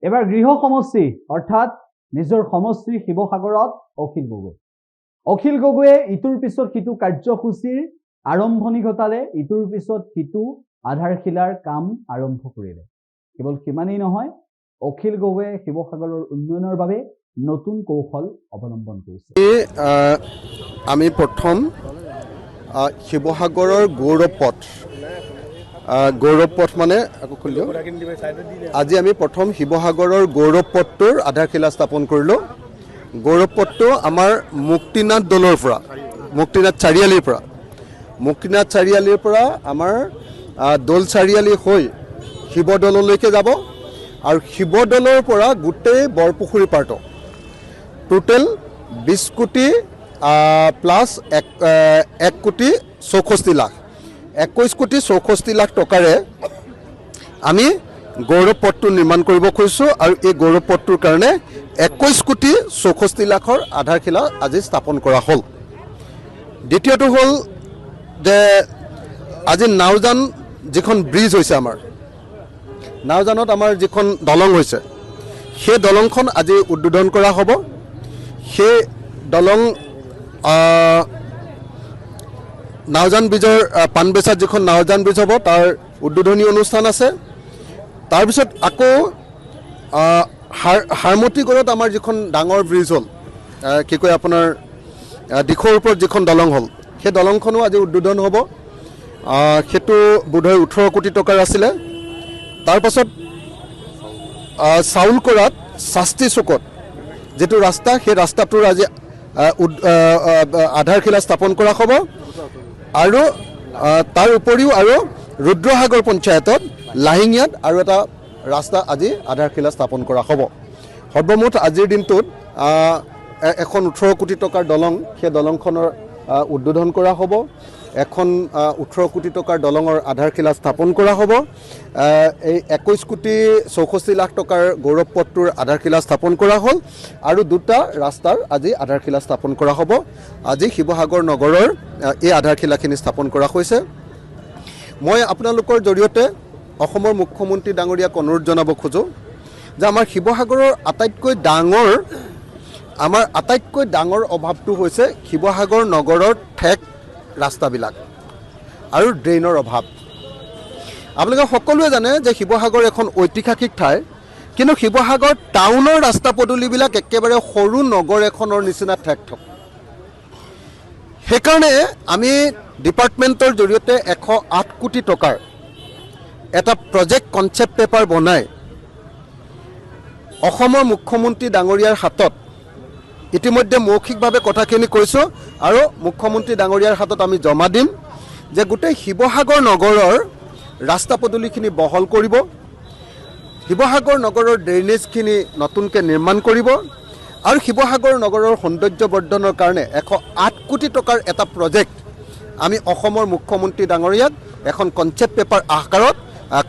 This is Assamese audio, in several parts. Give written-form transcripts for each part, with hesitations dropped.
এবাৰ গৃহ সমষ্টি অৰ্থাৎ নিজৰ সমষ্টি শিৱসাগৰত অখিল গগৈয়ে ইটোৰ পিছত সিটো কাৰ্যসূচীৰ আৰম্ভণি ঘটালে, ইটোৰ পিছত সিটো আধাৰশিলাৰ কাম আৰম্ভ কৰিলে। কেৱল সিমানেই নহয়, অখিল গগৈয়ে শিৱসাগৰৰ উন্নয়নৰ বাবে নতুন কৌশল অৱলম্বন কৰিছে। আমি প্ৰথম শিৱসাগৰৰ গৌৰৱ পথ মানে আজি আমি প্ৰথম শিৱসাগৰৰ গৌৰৱ পথটোৰ আধাৰশিলা স্থাপন কৰিলোঁ। গৌৰৱ পথটো আমাৰ মুক্তিনাথ দলৰ পৰা, মুক্তিনাথ চাৰিআলিৰ পৰা আমাৰ দৌল চাৰিআলি হৈ শিৱদৌললৈকে যাব আৰু শিৱদৌলৰ পৰা গোটেই বৰপুখুৰী পাৰ্ট টোটেল 20 কোটি প্লাছ 1 কোটি 64 লাখ 21 কোটি 64 লাখ টকাৰে আমি গৌৰৱ পথটো নিৰ্মাণ কৰিব খুজিছোঁ আৰু এই গৌৰৱ পথটোৰ কাৰণে 21 কোটি 64 লাখৰ আধাৰশিলা আজি স্থাপন কৰা হ'ল। দ্বিতীয়টো হ'ল যে আজি নাওজান যিখন ব্ৰিজ হৈছে, আমাৰ নাওজানত আমাৰ যিখন দলং হৈছে, সেই দলংখন আজি উদ্বোধন কৰা হ'ব। সেই দলং নাওজান ব্ৰিজৰ পাণবেচাত যিখন নাওজান ব্ৰিজ হ'ব তাৰ উদ্বোধনী অনুষ্ঠান আছে। তাৰপিছত আকৌ হাৰমতিগড়ত আমাৰ যিখন ডাঙৰ ব্ৰিজ হ'ল, কি কয় আপোনাৰ দিখৌৰ ওপৰত যিখন দলং হ'ল, সেই দলংখনো আজি উদ্বোধন হ'ব। সেইটো বোধহয় 18 কোটি টকাৰ আছিলে। তাৰপাছত চাউলকৰাত শাস্তি চুকত যিটো ৰাস্তা, সেই ৰাস্তাটোৰ আজি আধাৰশিলা স্থাপন কৰা হ'ব। আৰু তাৰ উপৰিও আৰু ৰুদ্ৰসাগৰ পঞ্চায়তত লাহিঙিয়াত আৰু এটা ৰাস্তা আজি আধাৰশিলা স্থাপন কৰা হ'ব। সৰ্বমুঠ আজিৰ দিনটোত এখন 18 কোটি টকাৰ দলং, সেই দলংখনৰ উদ্বোধন কৰা হ'ব। এখন 18 কোটি টকাৰ দলঙৰ আধাৰশিলা স্থাপন কৰা হ'ব। এই 21 কোটি 64 লাখ টকাৰ গৌৰৱ পথটোৰ আধাৰশিলা স্থাপন কৰা হ'ল আৰু দুটা ৰাস্তাৰ আজি আধাৰশিলা স্থাপন কৰা হ'ব। আজি শিৱসাগৰ নগৰৰ এই আধাৰশিলাখিনি স্থাপন কৰা হৈছে। মই আপোনালোকৰ জৰিয়তে অসমৰ মুখ্যমন্ত্ৰী ডাঙৰীয়াক অনুৰোধ জনাব খোজোঁ যে আমাৰ শিৱসাগৰৰ আটাইতকৈ ডাঙৰ অভাৱটো হৈছে শিৱসাগৰ নগৰৰ ঠেক ৰাস্তাবিলাক আৰু ড্ৰেইনৰ অভাৱ। আপোনালোকে সকলোৱে জানে যে শিৱসাগৰ এখন ঐতিহাসিক ঠাই, কিন্তু শিৱসাগৰ টাউনৰ ৰাস্তা পদূলিবিলাক একেবাৰে সৰু নগৰ এখনৰ নিচিনা ঠেক ঠক। সেইকাৰণে আমি ডিপাৰ্টমেণ্টৰ জৰিয়তে 108 কোটি টকাৰ এটা প্ৰজেক্ট কনচেপ্ট পেপাৰ বনাই অসমৰ মুখ্যমন্ত্ৰী ডাঙৰীয়াৰ হাতত ইতিমধ্যে মৌখিকভাৱে কথাখিনি কৈছোঁ আৰু মুখ্যমন্ত্ৰী ডাঙৰীয়াৰ হাতত আমি জমা দিম যে গোটেই শিৱসাগৰ নগৰৰ ৰাস্তা পদূলিখিনি বহল কৰিব, শিৱসাগৰ নগৰৰ ড্ৰেইনেজখিনি নতুনকৈ নিৰ্মাণ কৰিব আৰু শিৱসাগৰ নগৰৰ সৌন্দৰ্য বৰ্ধনৰ কাৰণে 108 কোটি টকাৰ এটা প্ৰজেক্ট আমি অসমৰ মুখ্যমন্ত্ৰী ডাঙৰীয়াক এখন কনচেপ্ট পেপাৰ আকাৰত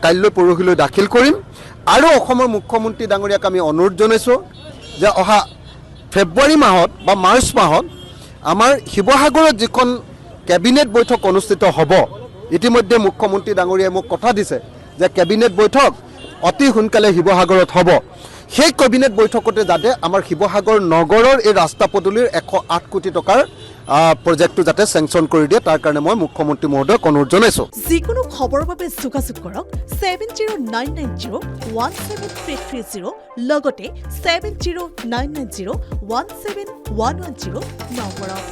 কাইলৈ পৰহিলৈ দাখিল কৰিম। আৰু অসমৰ মুখ্যমন্ত্ৰী ডাঙৰীয়াক আমি অনুৰোধ জনাইছোঁ যে অহা ফেব্ৰুৱাৰী মাহত বা মাৰ্চ মাহত আমাৰ শিৱসাগৰত যিখন কেবিনেট বৈঠক অনুষ্ঠিত হ'ব, ইতিমধ্যে মুখ্যমন্ত্ৰী ডাঙৰীয়াই মোক কথা দিছে যে কেবিনেট বৈঠক অতি সোনকালে শিৱসাগৰত হ'ব। সেই কেবিনেট বৈঠকতে যাতে আমাৰ শিৱসাগৰ নগৰৰ এই ৰাস্তা পদূলিৰ 108 কোটি টকাৰ প্ৰজেক্টটো যাতে চেংচন কৰি দিয়ে, তাৰ কাৰণে মই মুখ্যমন্ত্ৰী মহোদয়ক অনুৰোধ জনাইছোঁ। যিকোনো খবৰৰ বাবে যোগাযোগ কৰক 7099017330 লগতে 7099017110 নম্বৰত।